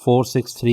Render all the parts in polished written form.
463।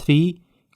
3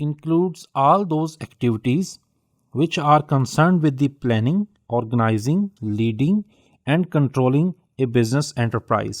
includes all those activities which are concerned with the planning, organizing, leading and controlling a business enterprise.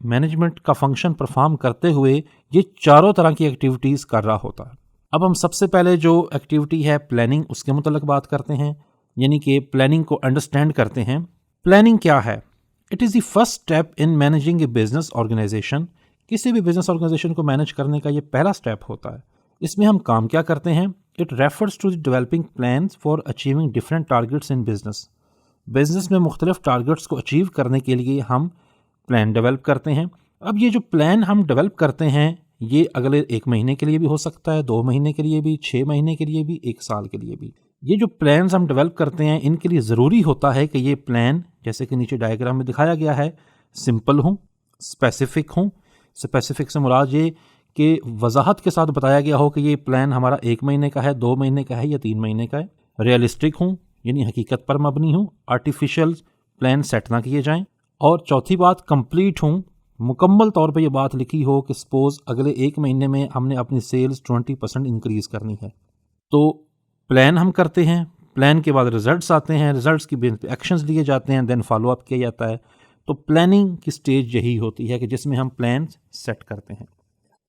Management کا function perform کرتے ہوئے یہ چاروں طرح کی ایکٹیویٹیز کر رہا ہوتا ہے۔ اب ہم سب سے پہلے جو ایکٹیویٹی ہے پلاننگ، اس کے متعلق بات کرتے ہیں، یعنی کہ پلاننگ کو انڈرسٹینڈ کرتے ہیں۔ پلاننگ کیا ہے؟ It is the first step in managing a business organisation. کسی بھی بزنس آرگنائزیشن کو مینیج کرنے کا یہ پہلا اسٹیپ ہوتا ہے۔ اس میں ہم کام کیا کرتے ہیں؟ It refers to developing plans for achieving different targets in business. Business میں مختلف ٹارگیٹس کو اچیو کرنے کے لیے ہم پلان ڈیولپ کرتے ہیں۔ اب یہ جو پلان ہم ڈیولپ کرتے ہیں یہ اگلے 1 مہینے کے لیے بھی ہو سکتا ہے، 2 مہینے کے لیے بھی، 6 مہینے کے لیے بھی، 1 سال کے لیے بھی۔ یہ جو پلانز ہم ڈیولپ کرتے ہیں ان کے لیے ضروری ہوتا ہے کہ یہ پلان، جیسے کہ نیچے ڈائیگرام میں دکھایا گیا ہے، سمپل ہوں، اسپیسیفک ہوں۔ اسپیسیفک سے مراد یہ کہ وضاحت کے ساتھ بتایا گیا ہو کہ یہ پلان ہمارا 1 مہینے کا ہے، 2 مہینے کا ہے یا 3 مہینے کا ہے۔ ریئلسٹک ہوں، یعنی حقیقت پر مبنی ہوں، آرٹیفیشل پلان سیٹ نہ کیے جائیں۔ اور چوتھی بات، کمپلیٹ ہوں، مکمل طور پہ یہ بات لکھی ہو کہ سپوز اگلے 1 مہینے میں ہم نے اپنی سیلز 20% انکریز کرنی ہے، تو پلان ہم کرتے ہیں، پلان کے بعد ریزلٹس آتے ہیں، ریزلٹس کی بیس پہ ایکشنز لیے جاتے ہیں، دین فالو اپ کیا جاتا ہے۔ تو پلاننگ کی سٹیج یہی ہوتی ہے کہ جس میں ہم پلان سیٹ کرتے ہیں۔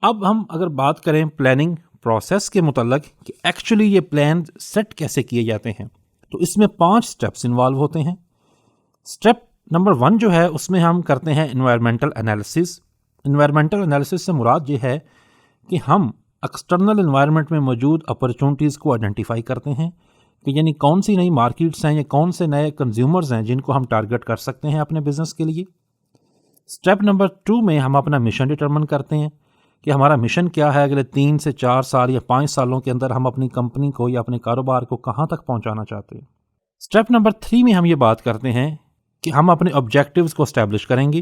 اب ہم اگر بات کریں پلاننگ پروسیس کے متعلق کہ ایکچولی یہ پلان سیٹ کیسے کیے جاتے ہیں، تو اس میں 5 سٹیپس انوالو ہوتے ہیں۔ سٹیپ نمبر 1 جو ہے اس میں ہم کرتے ہیں انوائرمنٹل انالیسس۔ انوائرمنٹل انالیسس سے مراد یہ ہے کہ ہم ایکسٹرنل انوائرمنٹ میں موجود اپرچونٹیز کو آئیڈینٹیفائی کرتے ہیں کہ یعنی کون سی نئی مارکیٹس ہیں یا کون سے نئے کنزیومرز ہیں جن کو ہم ٹارگٹ کر سکتے ہیں اپنے بزنس کے لیے۔ سٹیپ نمبر 2 میں ہم اپنا مشن ڈٹرمن کرتے ہیں کہ ہمارا مشن کیا ہے، اگلے 3 سے 4 سال یا 5 سالوں کے اندر ہم اپنی کمپنی کو یا اپنے کاروبار کو کہاں تک پہنچانا چاہتے ہیں۔ سٹیپ نمبر 3 میں ہم یہ بات کرتے ہیں کہ ہم اپنے آبجیکٹیوز کو اسٹیبلش کریں گے،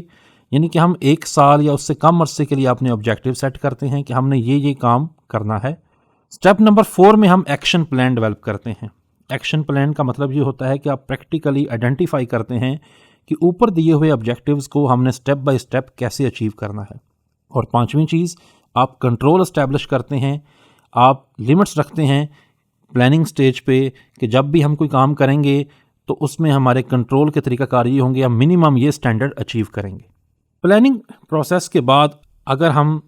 یعنی کہ ہم 1 سال یا اس سے کم عرصے کے لیے اپنے آبجیکٹیو سیٹ کرتے ہیں کہ ہم نے یہ کام کرنا ہے۔ سٹیپ نمبر 4 میں ہم ایکشن پلان ڈیولپ کرتے ہیں۔ ایکشن پلان کا مطلب یہ ہوتا ہے کہ آپ پریکٹیکلی آئیڈینٹیفائی کرتے ہیں کہ اوپر دیے ہوئے آبجیکٹیوز کو ہم نے سٹیپ بائی سٹیپ کیسے اچیو کرنا ہے۔ اور 5ویں چیز، آپ کنٹرول اسٹیبلش کرتے ہیں، آپ لمٹس رکھتے ہیں پلاننگ سٹیج پہ کہ جب بھی ہم کوئی کام کریں گے تو اس میں ہمارے کنٹرول کے طریقہ کار یہ ہوں گے، ہم منیمم یہ سٹینڈرڈ اچیو کریں گے۔ پلاننگ پروسیس کے بعد اگر ہم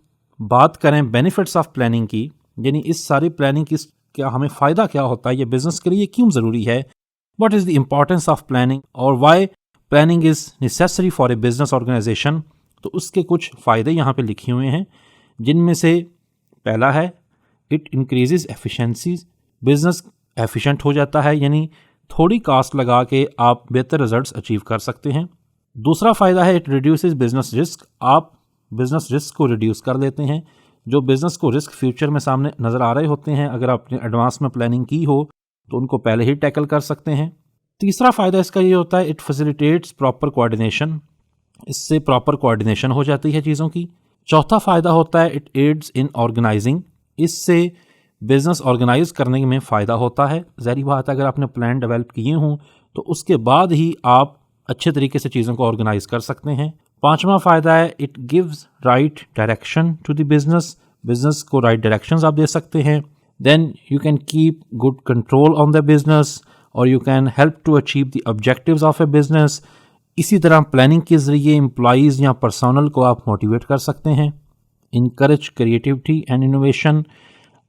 بات کریں بینیفٹس آف پلاننگ کی، یعنی اس ساری پلاننگ کی کیا ہمیں فائدہ کیا ہوتا ہے، یہ بزنس کے لیے کیوں ضروری ہے، what is the importance of planning اور why planning is necessary for a business organization, تو اس کے کچھ فائدے یہاں پہ لکھے ہوئے ہیں، جن میں سے پہلا ہے it increases efficiencies, business efficient ہو جاتا ہے، یعنی تھوڑی کاسٹ لگا کے آپ بہتر ریزلٹس اچیو کر سکتے ہیں۔ دوسرا فائدہ ہے اٹ ریڈیوسز بزنس رسک، آپ بزنس رسک کو ریڈیوس کر دیتے ہیں، جو بزنس کو رسک فیوچر میں سامنے نظر آ رہے ہوتے ہیں، اگر آپ نے ایڈوانس میں پلاننگ کی ہو تو ان کو پہلے ہی ٹیکل کر سکتے ہیں۔ تیسرا فائدہ اس کا یہ ہوتا ہے اٹ فیسیلیٹیٹس پراپر کوآرڈینیشن، اس سے پراپر کوآرڈینیشن ہو جاتی ہے چیزوں کی۔ چوتھا فائدہ ہوتا ہے اٹ ایڈز ان آرگنائزنگ، اس سے بزنس آرگنائز کرنے میں فائدہ ہوتا ہے۔ ظاہری بات ہے اگر آپ نے پلان ڈیولپ کیے ہوں تو اس کے بعد ہی آپ اچھے طریقے سے چیزوں کو آرگنائز کر سکتے ہیں۔ 5واں فائدہ ہے it gives right direction to the business, business کو رائٹ ڈائریکشنز آپ دے سکتے ہیں۔ Then you can keep good control on the business اور you can help to achieve the objectives of a business. اسی طرح پلاننگ کے ذریعے امپلائیز یا پرسونل کو آپ موٹیویٹ کر سکتے ہیں۔ انکریج کریٹیوٹی اینڈ انوویشن،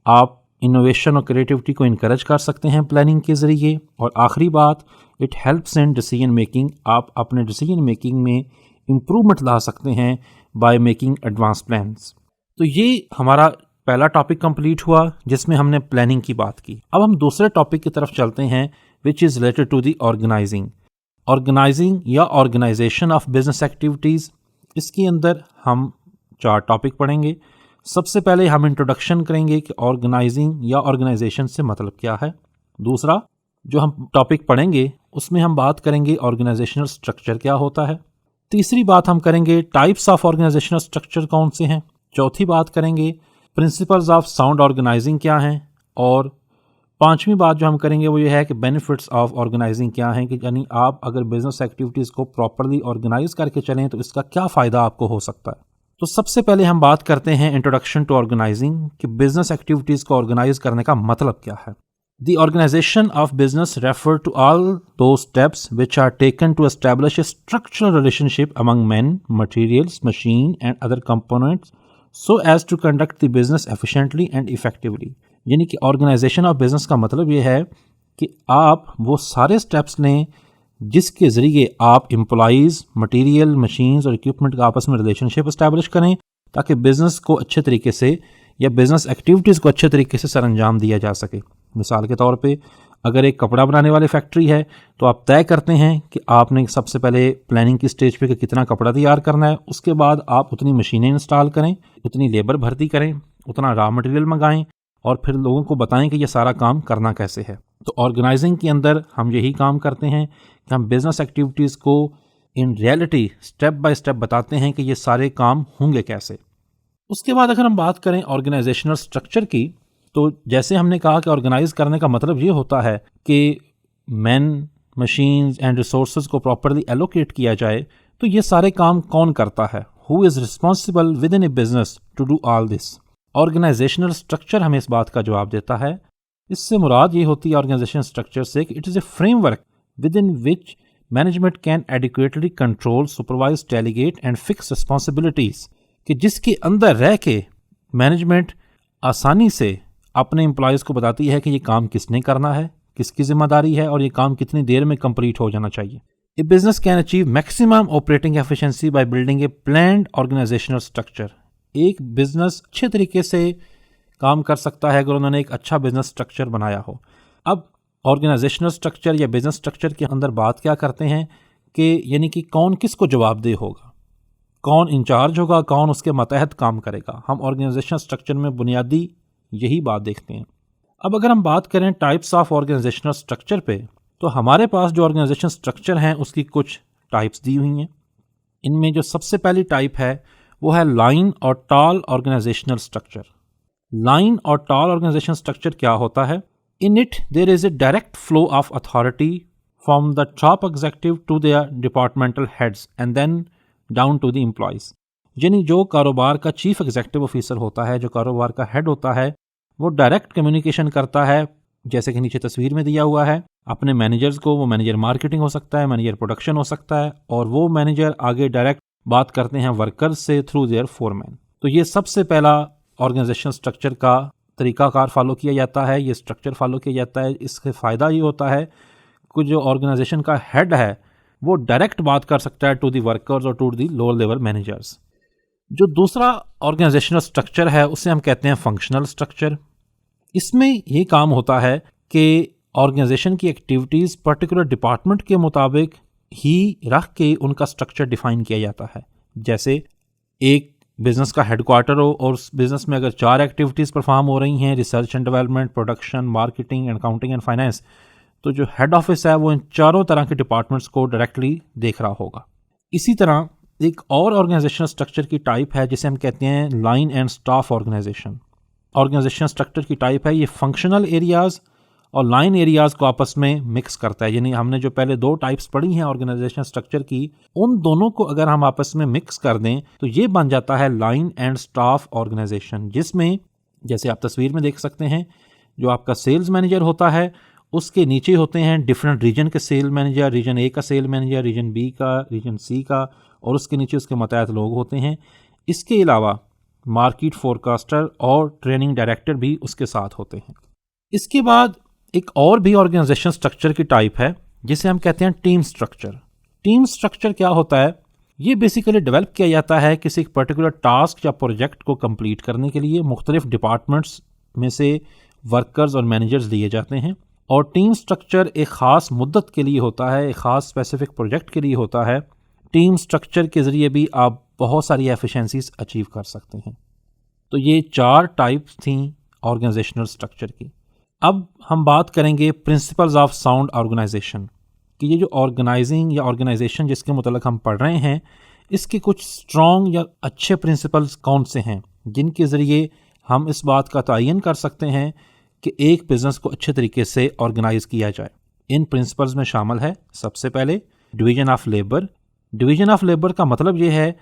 آپ انوویشن اور کریٹیوٹی کو انکریج کر سکتے ہیں پلاننگ کے ذریعے۔ اور آخری بات it helps in decision making, آپ اپنے ڈیسیجن میکنگ میں امپرومنٹ لا سکتے ہیں بائی میکنگ ایڈوانس پلانس۔ تو یہ ہمارا پہلا ٹاپک کمپلیٹ ہوا جس میں ہم نے پلاننگ کی بات کی۔ اب ہم دوسرے ٹاپک کی طرف چلتے ہیں which is related to the organizing یا آرگنائزیشن آف بزنس ایکٹیویٹیز۔ اس کے اندر ہم 4 ٹاپک پڑھیں گے۔ سب سے پہلے ہم انٹروڈکشن کریں گے کہ آرگنائزنگ یا آرگنائزیشن سے مطلب کیا ہے۔ دوسرا جو ہم ٹاپک پڑھیں گے اس میں ہم بات کریں گے آرگنائزیشنل اسٹرکچر کیا ہوتا ہے۔ تیسری بات ہم کریں گے ٹائپس آف آرگنائزیشنل اسٹرکچر کون سے ہیں۔ چوتھی بات کریں گے پرنسپلز آف ساؤنڈ آرگنائزنگ کیا ہیں، اور 5ویں بات جو ہم کریں گے وہ یہ ہے کہ بینیفٹس آف آرگنائزنگ کیا ہیں، کہ یعنی آپ اگر بزنس ایکٹیویٹیز کو پراپرلی آرگنائز کر کے چلیں تو اس کا کیا فائدہ آپ کو ہو سکتا ہے۔ تو سب سے پہلے ہم بات کرتے ہیں انٹروڈکشن ٹو آرگنائزنگ کہ بزنس ایکٹیویٹیز کو آرگنائز کرنے کا مطلب کیا ہے۔ The organization of business refer to all those steps which are taken to establish a structural relationship among men, materials, machine and other components so as to conduct the business efficiently and effectively. یعنی کہ organization of business کا مطلب یہ ہے کہ آپ وہ سارے سٹیپس لیں جس کے ذریعے آپ امپلائیز، مٹیریل، مشینز اور اکوپمنٹ کا آپس میں ریلیشن شپ اسٹیبلش کریں تاکہ بزنس کو اچھے طریقے سے یا بزنس ایکٹیویٹیز کو اچھے طریقے سے سر انجام دیا جا سکے. مثال کے طور پہ اگر ایک کپڑا بنانے والی فیکٹری ہے تو آپ طے کرتے ہیں کہ آپ نے سب سے پہلے پلاننگ کی سٹیج پہ کہ کتنا کپڑا تیار کرنا ہے، اس کے بعد آپ اتنی مشینیں انسٹال کریں، اتنی لیبر بھرتی کریں، اتنا را مٹیریل منگائیں اور پھر لوگوں کو بتائیں کہ یہ سارا کام کرنا کیسے ہے. تو آرگنائزنگ کے اندر ہم یہی کام کرتے ہیں کہ ہم بزنس ایکٹیویٹیز کو in reality step by step بتاتے ہیں کہ یہ سارے کام ہوں گے کیسے. اس کے بعد اگر ہم بات کریں آرگنائزیشنل اسٹرکچر کی، تو جیسے ہم نے کہا کہ آرگنائز کرنے کا مطلب یہ ہوتا ہے کہ مین، مشینز اینڈ ریسورسز کو پراپرلی ایلوکیٹ کیا جائے. تو یہ سارے کام کون کرتا ہے؟ Who is responsible within a business to do all this? Organizational structure ہمیں اس بات کا جواب دیتا ہے. اس سے مراد یہ ہوتی ہے آرگنائزیشن اسٹرکچر سے کہ it is a frame work with in which management can adequately control, supervise, delegate and fix responsibilities, کہ جس کے اندر رہ کے مینجمنٹ آسانی سے اپنے امپلائیز کو بتاتی ہے کہ یہ کام کس نے کرنا ہے، کس کی ذمہ داری ہے اور یہ کام کتنی دیر میں کمپلیٹ ہو جانا چاہیے. A business can achieve maximum operating efficiency by building a planned organisational structure. ایک بزنس اچھے طریقے سے کام کر سکتا ہے اگر انہوں نے ایک اچھا بزنس اسٹرکچر بنایا ہو. اب آرگنائزیشنل اسٹرکچر یا بزنس اسٹرکچر کے اندر بات کیا کرتے ہیں کہ یعنی کہ کون کس کو جواب دہ ہوگا، کون انچارج ہوگا، کون اس کے ماتحت کام کرے گا. ہم آرگنائزیشنل اسٹرکچر میں بنیادی یہی بات دیکھتے ہیں. اب اگر ہم بات کریں ٹائپس آف آرگنائزیشنل اسٹرکچر پہ، تو ہمارے پاس جو آرگنائزیشنل اسٹرکچر ہیں اس کی کچھ ٹائپس دی ہوئی ہیں. ان میں جو سب سے پہلی ٹائپ ہے وہ ہے لائن اور ٹال آرگنائزیشنل اسٹرکچر. لائن اور ٹال آرگنائزیشن اسٹرکچر کیا ہوتا ہے؟ In it there is a direct flow of authority from the top executive to their departmental heads and then down to the employees. یعنی جو کاروبار کا چیف ایگزیکٹو آفیسر ہوتا ہے، جو کاروبار کا ہیڈ ہوتا ہے، وہ ڈائریکٹ کمیونیکیشن کرتا ہے، جیسے کہ نیچے تصویر میں دیا ہوا ہے، اپنے مینیجرز کو. وہ مینیجر مارکیٹنگ ہو سکتا ہے، مینیجر پروڈکشن ہو سکتا ہے، اور وہ مینیجر آگے ڈائریکٹ بات کرتے ہیں ورکرز سے تھرو دیئر فورمین. تو یہ سب سے پہلا آرگنائزیشنل اسٹرکچر کا طریقہ کار فالو کیا جاتا ہے، یہ اسٹرکچر فالو کیا جاتا ہے. اس سے فائدہ یہ ہوتا ہے کہ جو آرگنائزیشن کا ہیڈ ہے وہ ڈائریکٹ بات کر سکتا ہے ٹو دی ورکرز اور to the lower level managers. جو دوسرا آرگنائزیشنل اسٹرکچر ہے اسے ہم کہتے ہیں فنکشنل اسٹرکچر. اس میں یہ کام ہوتا ہے کہ آرگنائزیشن کی ایکٹیویٹیز پرٹیکولر ڈپارٹمنٹ کے مطابق ہی رکھ کے ان کا اسٹرکچر ڈیفائن کیا جاتا ہے. جیسے ایک بزنس کا ہیڈ کوارٹر ہو اور اس بزنس میں اگر 4 ایکٹیویٹیز پرفارم ہو رہی ہیں، research and development, production, marketing, accounting and finance, تو جو ہیڈ آفس ہے وہ ان چاروں طرح کے ڈپارٹمنٹس کو ڈائریکٹلی دیکھ رہا ہوگا. اسی طرح ایک اور آرگنائزیشنل اسٹرکچر کی ٹائپ ہے جسے ہم کہتے ہیں line and staff organisation. Organisational structure کی ٹائپ ہے، یہ فنکشنل ایریاز اور لائن ایریاز کو آپس میں مکس کرتا ہے. یعنی ہم نے جو پہلے 2 ٹائپس پڑھی ہیں آرگنائزیشنل اسٹرکچر کی، ان دونوں کو اگر ہم آپس میں مکس کر دیں تو یہ بن جاتا ہے لائن اینڈ اسٹاف آرگنائزیشن، جس میں جیسے آپ تصویر میں دیکھ سکتے ہیں جو آپ کا سیلز مینیجر ہوتا ہے اس کے نیچے ہوتے ہیں ڈفرینٹ ریجن کے سیل مینیجر، ریجن اے کا سیل مینیجر، ریجن بی کا، ریجن سی کا، اور اس کے نیچے اس کے ماتحت لوگ ہوتے ہیں. اس کے علاوہ مارکیٹ فورکاسٹر اور ٹریننگ ڈائریکٹر بھی اس کے ساتھ ہوتے ہیں. اس کے بعد ایک اور بھی آرگنائزیشن اسٹرکچر کی ٹائپ ہے جسے ہم کہتے ہیں ٹیم اسٹرکچر. ٹیم اسٹرکچر کیا ہوتا ہے؟ یہ بیسیکلی ڈیولپ کیا جاتا ہے کسی ایک پرٹیکولر ٹاسک یا پروجیکٹ کو کمپلیٹ کرنے کے لیے مختلف ڈپارٹمنٹس میں سے ورکرز اور مینیجرز لیے جاتے ہیں، اور ٹیم اسٹرکچر ایک خاص مدت کے لیے ہوتا ہے، ایک خاص اسپیسیفک پروجیکٹ کے لیے ہوتا ہے. ٹیم اسٹرکچر کے ذریعے بھی آپ بہت ساری ایفیشنسیز اچیو کر سکتے ہیں. تو یہ 4 ٹائپس تھیں آرگنائزیشنل اسٹرکچر کی. اب ہم بات کریں گے پرنسپلز آف ساؤنڈ آرگنائزیشن، کہ یہ جو آرگنائزنگ یا آرگنائزیشن جس کے متعلق ہم پڑھ رہے ہیں، اس کے کچھ اسٹرانگ یا اچھے پرنسپلز کون سے ہیں جن کے ذریعے ہم اس بات کا تعین کر سکتے ہیں کہ ایک بزنس کو اچھے طریقے سے آرگنائز کیا جائے. ان پرنسپلز میں شامل ہے سب سے پہلے division of labour. Division of labour کا مطلب یہ ہے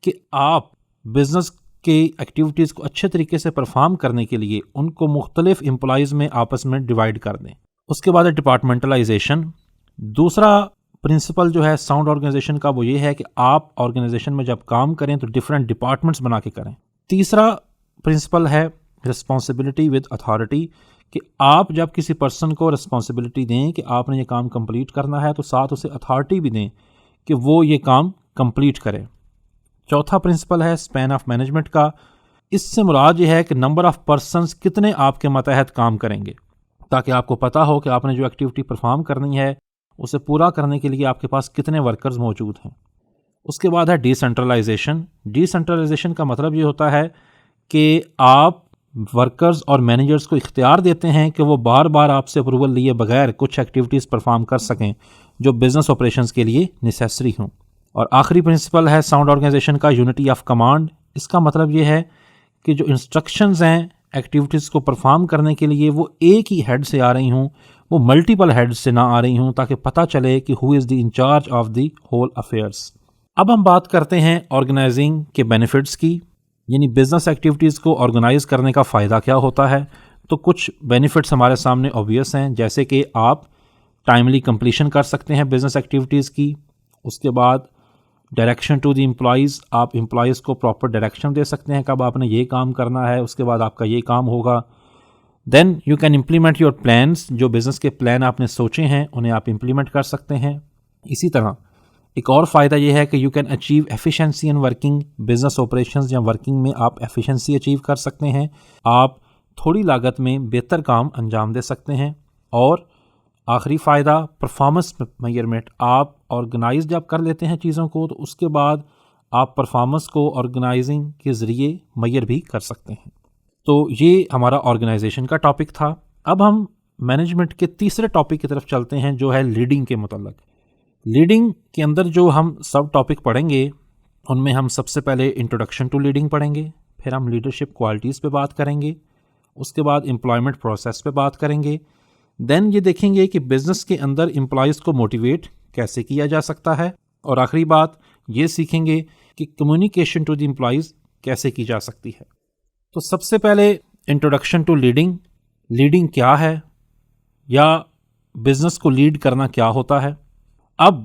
کہ آپ بزنس کے ایکٹیویٹیز کو اچھے طریقے سے پرفارم کرنے کے لیے ان کو مختلف امپلائیز میں آپس میں ڈیوائڈ کر دیں. اس کے بعد ہے ڈپارٹمنٹلائزیشن. دوسرا پرنسپل جو ہے ساؤنڈ آرگنائزیشن کا وہ یہ ہے کہ آپ آرگنائزیشن میں جب کام کریں تو ڈفرینٹ ڈپارٹمنٹس بنا کے کریں. تیسرا پرنسپل ہے رسپانسبلٹی ود اتھارٹی, کہ آپ جب کسی پرسن کو رسپانسبلٹی دیں کہ آپ نے یہ کام کمپلیٹ کرنا ہے تو ساتھ اسے اتھارٹی بھی دیں کہ وہ یہ کام کمپلیٹ کرے. چوتھا پرنسپل ہے اسپین آف مینجمنٹ کا. اس سے مراد یہ ہے کہ نمبر آف پرسنز کتنے آپ کے ماتحت کام کریں گے, تاکہ آپ کو پتہ ہو کہ آپ نے جو ایکٹیویٹی پرفارم کرنی ہے اسے پورا کرنے کے لیے آپ کے پاس کتنے ورکرز موجود ہیں. اس کے بعد ہے ڈی سینٹرلائزیشن. ڈی سینٹرلائزیشن کا مطلب یہ ہوتا ہے کہ آپ ورکرز اور مینیجرز کو اختیار دیتے ہیں کہ وہ بار بار آپ سے اپروول لیے بغیر کچھ ایکٹیویٹیز پرفارم کر سکیں جو بزنس آپریشنز کے لیے نیسیسری ہوں. اور آخری پرنسپل ہے ساؤنڈ آرگنائزیشن کا یونٹی آف کمانڈ. اس کا مطلب یہ ہے کہ جو انسٹرکشنز ہیں ایکٹیویٹیز کو پرفارم کرنے کے لیے وہ ایک ہی ہیڈ سے آ رہی ہوں, وہ ملٹیپل ہیڈ سے نہ آ رہی ہوں, تاکہ پتہ چلے کہ who is the incharge of the whole affairs. اب ہم بات کرتے ہیں آرگنائزنگ کے بینیفٹس کی, یعنی بزنس ایکٹیویٹیز کو آرگنائز کرنے کا فائدہ کیا ہوتا ہے. تو کچھ بینیفٹس ہمارے سامنے اوبویس ہیں, جیسے کہ آپ ٹائملی کمپلیشن کر سکتے ہیں بزنس ایکٹیویٹیز کی. اس کے بعد ڈائریکشن ٹو دی امپلائیز, آپ امپلائیز کو پراپر ڈائریکشن دے سکتے ہیں کب آپ نے یہ کام کرنا ہے, اس کے بعد آپ کا یہ کام ہوگا. Then you can implement your plans, جو بزنس کے پلان آپ نے سوچے ہیں انہیں آپ امپلیمنٹ کر سکتے ہیں. اسی طرح ایک اور فائدہ یہ ہے کہ you can achieve efficiency in working. Business operations یا ورکنگ میں آپ ایفیشنسی اچیو کر سکتے ہیں, آپ تھوڑی لاگت میں بہتر کام انجام دے سکتے ہیں. اور آخری فائدہ پرفارمنس میئرمنٹ. آپ آرگنائز جب کر لیتے ہیں چیزوں کو تو اس کے بعد آپ پرفارمنس کو آرگنائزنگ کے ذریعے میئر بھی کر سکتے ہیں. تو یہ ہمارا آرگنائزیشن کا ٹاپک تھا. اب ہم مینجمنٹ کے تیسرے ٹاپک کی طرف چلتے ہیں جو ہے لیڈنگ کے متعلق. لیڈنگ کے اندر جو ہم سب ٹاپک پڑھیں گے ان میں ہم سب سے پہلے انٹروڈکشن ٹو لیڈنگ پڑھیں گے, پھر ہم لیڈرشپ کوالٹیز پہ بات کریں گے, اس کے بعد امپلائمنٹ پروسیس پہ بات کریں گے. دین یہ دیکھیں گے کہ بزنس کے اندر امپلائیز کو موٹیویٹ کیسے کیا جا سکتا ہے, اور آخری بات یہ سیکھیں گے کہ کمیونیکیشن ٹو دی امپلائیز کیسے کی جا سکتی ہے. تو سب سے پہلے انٹروڈکشن ٹو لیڈنگ. لیڈنگ کیا ہے یا بزنس کو لیڈ کرنا کیا ہوتا ہے. اب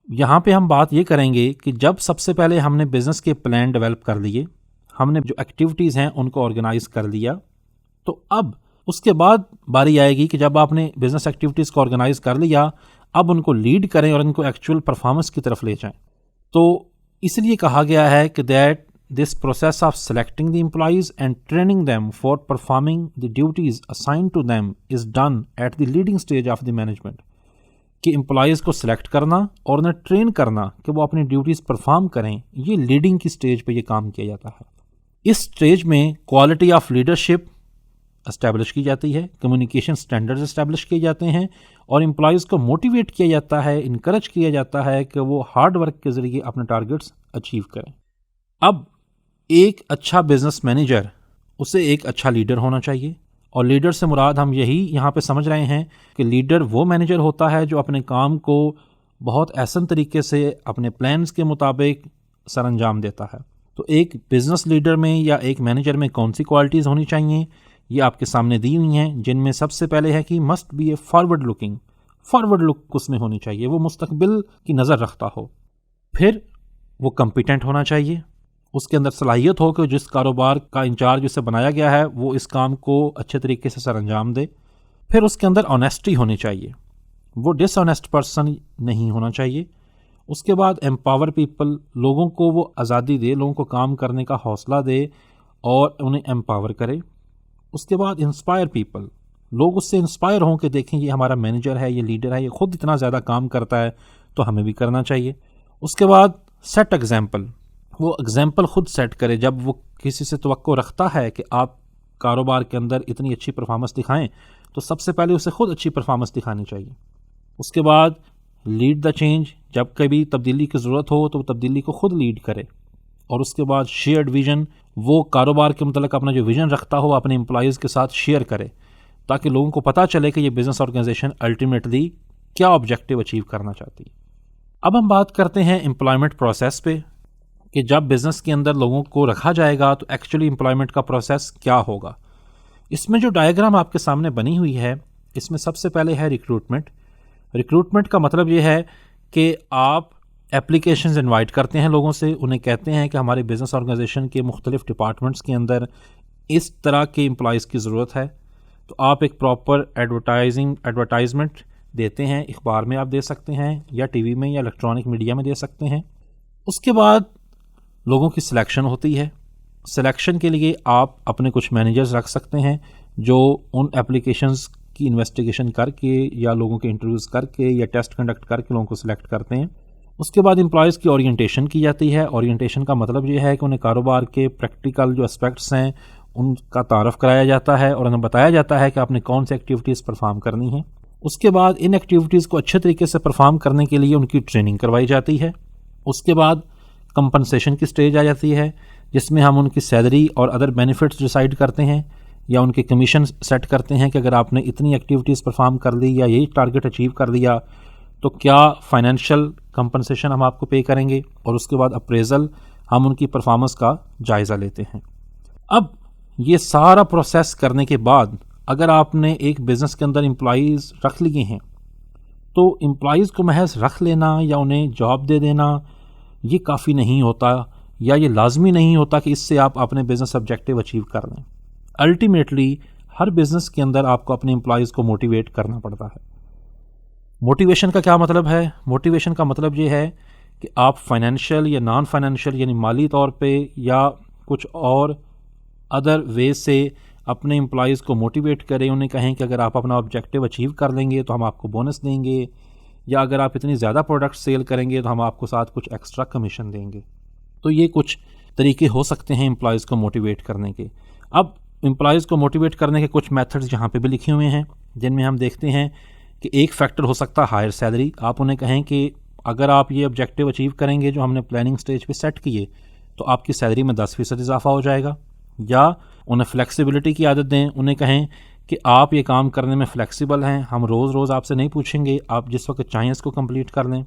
یہاں پہ ہم بات یہ کریں گے کہ جب سب سے پہلے ہم نے بزنس کے پلان ڈیولپ کر لیے, ہم نے جو ایکٹیویٹیز ہیں ان کو آرگنائز کر لیا, تو اب اس کے بعد باری آئے گی کہ جب آپ نے بزنس ایکٹیویٹیز کو آرگنائز کر لیا اب ان کو لیڈ کریں اور ان کو ایکچوئل پرفارمنس کی طرف لے جائیں. تو اس لیے کہا گیا ہے کہ that this process of selecting the employees and training them for performing the duties assigned to them is done at the leading stage of the management. کہ امپلائیز کو سلیکٹ کرنا اور انہیں ٹرین کرنا کہ وہ اپنی ڈیوٹیز پرفارم کریں, یہ لیڈنگ کی سٹیج پہ یہ کام کیا جاتا ہے. اس سٹیج میں کوالٹی آف لیڈرشپ اسٹیبلش کی جاتی ہے, کمیونیکیشن سٹینڈرڈز اسٹیبلش کیے جاتے ہیں, اور امپلائیز کو موٹیویٹ کیا جاتا ہے, انکریج کیا جاتا ہے کہ وہ ہارڈ ورک کے ذریعے اپنے ٹارگٹس اچیو کریں. اب ایک اچھا بزنس مینیجر اسے ایک اچھا لیڈر ہونا چاہیے, اور لیڈر سے مراد ہم یہی یہاں پہ سمجھ رہے ہیں کہ لیڈر وہ مینیجر ہوتا ہے جو اپنے کام کو بہت احسن طریقے سے اپنے پلانز کے مطابق سر انجام دیتا ہے. تو ایک بزنس لیڈر میں یا ایک مینیجر میں کون سی کوالٹیز ہونی چاہیے یہ آپ کے سامنے دی ہوئی ہیں, جن میں سب سے پہلے ہے کہ must be a forward looking. Forward look اس میں ہونی چاہیے, وہ مستقبل کی نظر رکھتا ہو. پھر وہ کمپیٹنٹ ہونا چاہیے, اس کے اندر صلاحیت ہو کہ جس کاروبار کا انچارج اسے بنایا گیا ہے وہ اس کام کو اچھے طریقے سے سر انجام دے. پھر اس کے اندر آنیسٹی ہونی چاہیے, وہ ڈس آنیسٹ پرسن نہیں ہونا چاہیے. اس کے بعد امپاور پیپل, لوگوں کو وہ آزادی دے, لوگوں کو کام کرنے کا حوصلہ دے اور انہیں امپاور کرے. اس کے بعد انسپائر پیپل, لوگ اس سے انسپائر ہوں کہ دیکھیں یہ ہمارا مینیجر ہے, یہ لیڈر ہے, یہ خود اتنا زیادہ کام کرتا ہے تو ہمیں بھی کرنا چاہیے. اس کے بعد سیٹ ایگزامپل, وہ ایگزامپل خود سیٹ کرے. جب وہ کسی سے توقع رکھتا ہے کہ آپ کاروبار کے اندر اتنی اچھی پرفارمنس دکھائیں تو سب سے پہلے اسے خود اچھی پرفارمنس دکھانی چاہیے. اس کے بعد لیڈ دا چینج, جب کبھی تبدیلی کی ضرورت ہو تو وہ تبدیلی کو خود لیڈ کرے. اور اس کے بعد شیئرڈ ویژن, وہ کاروبار کے متعلق اپنا جو ویژن رکھتا ہو اپنے امپلائیز کے ساتھ شیئر کرے تاکہ لوگوں کو پتہ چلے کہ یہ بزنس آرگنائزیشن الٹیمیٹلی کیا آبجیکٹیو اچیو کرنا چاہتی ہے. اب ہم بات کرتے ہیں امپلائمنٹ پروسیس پہ. کہ جب بزنس کے اندر لوگوں کو رکھا جائے گا تو ایکچولی امپلائمنٹ کا پروسیس کیا ہوگا. اس میں جو ڈائیگرام آپ کے سامنے بنی ہوئی ہے اس میں سب سے پہلے ہے ریکروٹمنٹ. ریکروٹمنٹ کا مطلب یہ ہے کہ آپ اپلیکیشنز انوائٹ کرتے ہیں لوگوں سے, انہیں کہتے ہیں کہ ہمارے بزنس آرگنائزیشن کے مختلف ڈپارٹمنٹس کے اندر اس طرح کے امپلائیز کی ضرورت ہے. تو آپ ایک پراپر ایڈورٹائزمنٹ دیتے ہیں, اخبار میں آپ دے سکتے ہیں یا ٹی وی میں یا الیکٹرانک میڈیا میں دے سکتے ہیں. اس کے بعد لوگوں کی سلیکشن ہوتی ہے. سلیکشن کے لیے آپ اپنے کچھ مینیجرز رکھ سکتے ہیں جو ان اپلیکیشنز کی انویسٹیگیشن کر کے یا لوگوں کے انٹرویوز کر کے یا ٹیسٹ کنڈکٹ کر کے لوگوں کو سلیکٹ کرتے ہیں. اس کے بعد امپلائیز کی اورینٹیشن کی جاتی ہے. اورینٹیشن کا مطلب یہ ہے کہ انہیں کاروبار کے پریکٹیکل جو اسپیکٹس ہیں ان کا تعارف کرایا جاتا ہے اور انہیں بتایا جاتا ہے کہ آپ نے کون سی ایکٹیویٹیز پرفارم کرنی ہیں. اس کے بعد ان ایکٹیویٹیز کو اچھے طریقے سے پرفارم کرنے کے لیے ان کی ٹریننگ کروائی جاتی ہے. اس کے بعد کمپنسیشن کی سٹیج آ جاتی ہے جس میں ہم ان کی سیلری اور ادر بینیفٹس ڈیسائیڈ کرتے ہیں یا ان کے کمیشن سیٹ کرتے ہیں کہ اگر آپ نے اتنی ایکٹیویٹیز پرفارم کر لی یا یہی ٹارگٹ اچیو کر لیا تو کیا فائنینشیل کمپنسیشن ہم آپ کو پے کریں گے. اور اس کے بعد اپریزل, ہم ان کی پرفارمنس کا جائزہ لیتے ہیں. اب یہ سارا پروسیس کرنے کے بعد اگر آپ نے ایک بزنس کے اندر امپلائیز رکھ لیے ہیں تو امپلائیز کو محض رکھ لینا یا انہیں جاب دے دینا یہ کافی نہیں ہوتا یا یہ لازمی نہیں ہوتا کہ اس سے آپ اپنے بزنس آبجیکٹیو اچیو کر لیں. الٹیمیٹلی ہر بزنس کے اندر آپ کو اپنے امپلائیز کو موٹیویٹ کرنا پڑتا ہے. موٹیویشن کا کیا مطلب ہے؟ موٹیویشن کا مطلب یہ ہے کہ آپ فائنینشیل یا نان فائنینشیل یعنی مالی طور پہ یا کچھ اور ادر وے سے اپنے امپلائیز کو موٹیویٹ کریں, انہیں کہیں کہ اگر آپ اپنا آبجیکٹیو اچیو کر لیں گے تو ہم آپ کو بونس دیں گے, یا اگر آپ اتنی زیادہ پروڈکٹ سیل کریں گے تو ہم آپ کو ساتھ کچھ ایکسٹرا کمیشن دیں گے. تو یہ کچھ طریقے ہو سکتے ہیں امپلائیز کو موٹیویٹ کرنے کے. اب امپلائیز کو موٹیویٹ کرنے کے کچھ میتھڈز یہاں پہ بھی لکھے ہوئے ہیں جن میں ہم دیکھتے ہیں کہ ایک فیکٹر ہو سکتا ہے ہائر سیلری. آپ انہیں کہیں کہ اگر آپ یہ آبجیکٹیو اچیو کریں گے جو ہم نے پلاننگ سٹیج پہ سیٹ کیے تو آپ کی سیلری میں 10% اضافہ ہو جائے گا. یا انہیں فلیکسیبلٹی کی عادت دیں, انہیں کہیں کہ آپ یہ کام کرنے میں فلیکسیبل ہیں, ہم روز روز آپ سے نہیں پوچھیں گے, آپ جس وقت چاہیں اس کو کمپلیٹ کر لیں.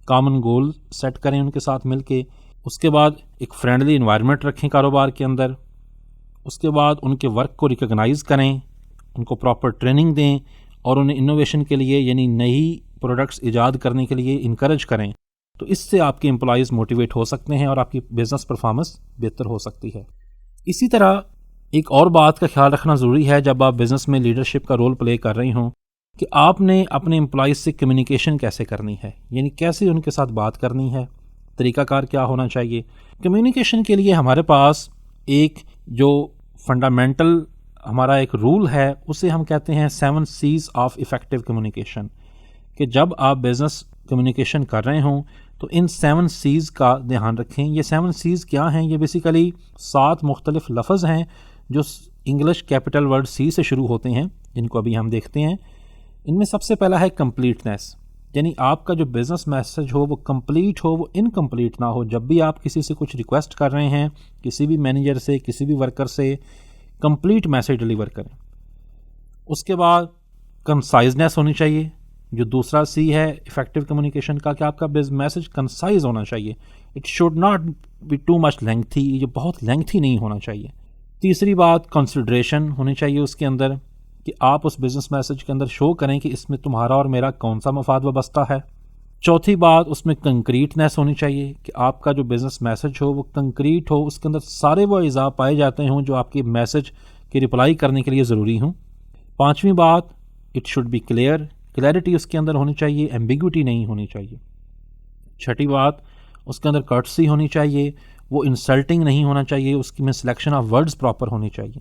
کامن گول سیٹ کریں ان کے ساتھ مل کے. اس کے بعد ایک فرینڈلی انوائرمنٹ رکھیں کاروبار کے اندر. اس کے بعد ان کے ورک کو ریکگنائز کریں, ان کو پراپر ٹریننگ دیں اور انہیں انوویشن کے لیے یعنی نئی پروڈکٹس ایجاد کرنے کے لیے انکریج کریں. تو اس سے آپ کے امپلائیز موٹیویٹ ہو سکتے ہیں اور آپ کی بزنس پرفارمنس بہتر ہو سکتی ہے. اسی طرح ایک اور بات کا خیال رکھنا ضروری ہے جب آپ بزنس میں لیڈرشپ کا رول پلے کر رہے ہوں کہ آپ نے اپنے امپلائیز سے کمیونیکیشن کیسے کرنی ہے, یعنی کیسے ان کے ساتھ بات کرنی ہے, طریقہ کار کیا ہونا چاہیے. کمیونیکیشن کے لیے ہمارے پاس ایک جو فنڈامنٹل ہمارا ایک رول ہے اسے ہم کہتے ہیں 7 C's آف ایفیکٹو کمیونیکیشن, کہ جب آپ بزنس کمیونیکیشن کر رہے ہوں تو ان 7 C's کا دھیان رکھیں. یہ 7 C's کیا ہیں؟ یہ بیسیکلی 7 مختلف لفظ ہیں جو انگلش کیپٹل ورڈ سی سے شروع ہوتے ہیں جن کو ابھی ہم دیکھتے ہیں. ان میں سب سے پہلا ہے کمپلیٹنیس, یعنی آپ کا جو بزنس میسج ہو وہ کمپلیٹ ہو, وہ انکمپلیٹ نہ ہو. جب بھی آپ کسی سے کچھ ریکویسٹ کر رہے ہیں, کسی بھی مینیجر سے, کسی بھی ورکر سے, کمپلیٹ میسج ڈلیور کریں. اس کے بعد کنسائزنیس ہونی چاہیے, جو دوسرا سی ہے ایفیکٹو کمیونیکیشن کا, کہ آپ کا میسج کنسائز ہونا چاہیے. It should not be too much lengthy, یہ بہت لینگتھی نہیں ہونا چاہیے. تیسری بات کنسیڈریشن ہونی چاہیے اس کے اندر, کہ آپ اس بزنس میسج کے اندر شو کریں کہ اس میں تمہارا اور میرا کون سا مفاد وابستہ ہے. چوتھی بات اس میں کنکریٹنیس ہونی چاہیے, کہ آپ کا جو بزنس میسج ہو وہ کنکریٹ ہو, اس کے اندر سارے وہ اجزاء پائے جاتے ہوں جو آپ کے میسج کی رپلائی کرنے کے لیے ضروری ہوں. پانچویں بات it should be clear, clarity اس کے اندر ہونی چاہیے, ایمبیگوٹی نہیں ہونی چاہیے. چھٹی بات اس کے اندر کارٹسی ہونی چاہیے, وہ انسلٹنگ نہیں ہونا چاہیے, اس کی میں سلیکشن آف ورڈز پراپر ہونی چاہیے.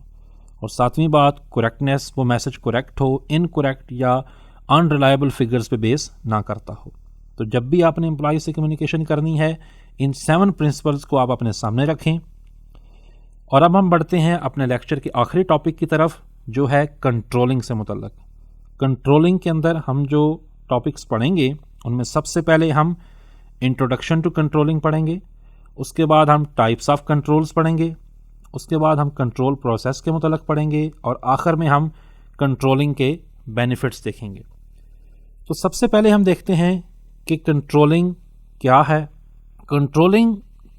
اور ساتویں بات کریکٹنیس, وہ میسج کریکٹ ہو, انکریکٹ یا ان ریلائبل فگرز پہ بیس نہ کرتا ہو. تو جب بھی آپ نے امپلائی سے کمیونیکیشن کرنی ہے ان 7 پرنسپلز کو آپ اپنے سامنے رکھیں. اور اب ہم بڑھتے ہیں اپنے لیکچر کے آخری ٹاپک کی طرف جو ہے کنٹرولنگ سے متعلق. کنٹرولنگ کے اندر ہم جو ٹاپکس پڑھیں گے ان میں سب سے پہلے ہم انٹروڈکشن ٹو کنٹرولنگ پڑھیں گے, اس کے بعد ہم ٹائپس آف کنٹرولز پڑھیں گے, اس کے بعد ہم کنٹرول پروسیس کے متعلق پڑھیں گے, اور آخر میں ہم کنٹرولنگ کے بینیفٹس دیکھیں گے. تو سب سے پہلے ہم دیکھتے ہیں کہ کنٹرولنگ کیا ہے. Controlling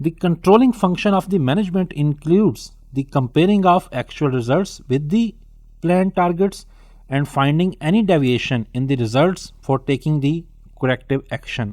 the controlling function of the management includes the comparing of actual results with the planned targets and finding any deviation in the results for taking the corrective action.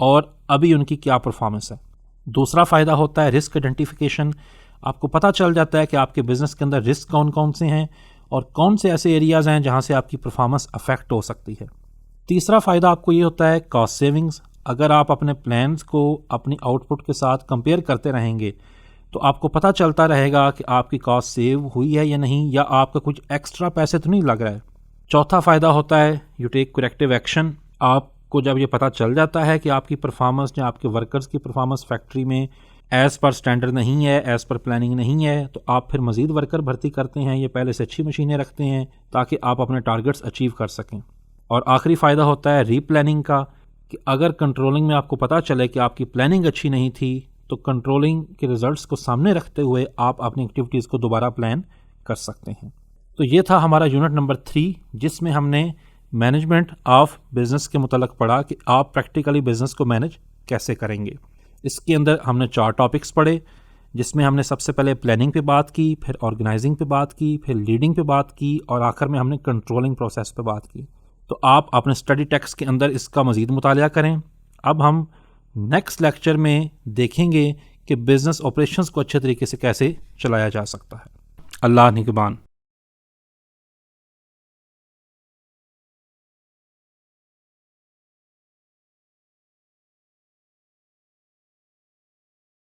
اور ابھی ان کی کیا پرفارمنس ہے۔ دوسرا فائدہ ہوتا ہے رسک آئیڈینٹیفیکیشن، آپ کو پتہ چل جاتا ہے کہ آپ کے بزنس کے اندر رسک کون کون سے ہیں اور کون سے ایسے ایریاز ہیں جہاں سے آپ کی پرفارمنس افیکٹ ہو سکتی ہے۔ تیسرا فائدہ آپ کو یہ ہوتا ہے کاسٹ سیونگز، اگر آپ اپنے پلانز کو اپنی آؤٹ پٹ کے ساتھ کمپیئر کرتے رہیں گے تو آپ کو پتہ چلتا رہے گا کہ آپ کی کاسٹ سیو ہوئی ہے یا نہیں، یا آپ کا کچھ ایکسٹرا پیسے تو نہیں لگ رہا ہے۔ چوتھا فائدہ ہوتا ہے یو ٹیک کریکٹیو ایکشن، آپ کو جب یہ پتہ چل جاتا ہے کہ آپ کی پرفارمنس یا آپ کے ورکرز کی پرفارمنس فیکٹری میں ایز پر سٹینڈرڈ نہیں ہے، ایز پر پلاننگ نہیں ہے، تو آپ پھر مزید ورکر بھرتی کرتے ہیں، یہ پہلے سے اچھی مشینیں رکھتے ہیں تاکہ آپ اپنے ٹارگٹس اچیو کر سکیں۔ اور آخری فائدہ ہوتا ہے ری پلاننگ کا، کہ اگر کنٹرولنگ میں آپ کو پتہ چلے کہ آپ کی پلاننگ اچھی نہیں تھی تو کنٹرولنگ کے ریزلٹس کو سامنے رکھتے ہوئے آپ اپنی ایکٹیویٹیز کو دوبارہ پلان کر سکتے ہیں۔ تو یہ تھا ہمارا یونٹ نمبر 3، جس میں ہم نے مینجمنٹ آف بزنس کے متعلق پڑھا کہ آپ پریکٹیکلی بزنس کو مینج کیسے کریں گے۔ اس کے اندر ہم نے 4 ٹاپکس پڑھے، جس میں ہم نے سب سے پہلے پلاننگ پہ بات کی، پھر آرگنائزنگ پہ بات کی، پھر لیڈنگ پہ بات کی، اور آخر میں ہم نے کنٹرولنگ پروسیس پہ بات کی۔ تو آپ اپنے اسٹڈی ٹیکسٹ کے اندر اس کا مزید مطالعہ کریں۔ اب ہم نیکسٹ لیکچر میں دیکھیں گے کہ بزنس آپریشنز کو اچھے طریقے سے کیسے چلایا جا سکتا ہے۔ اللہ نگہبان۔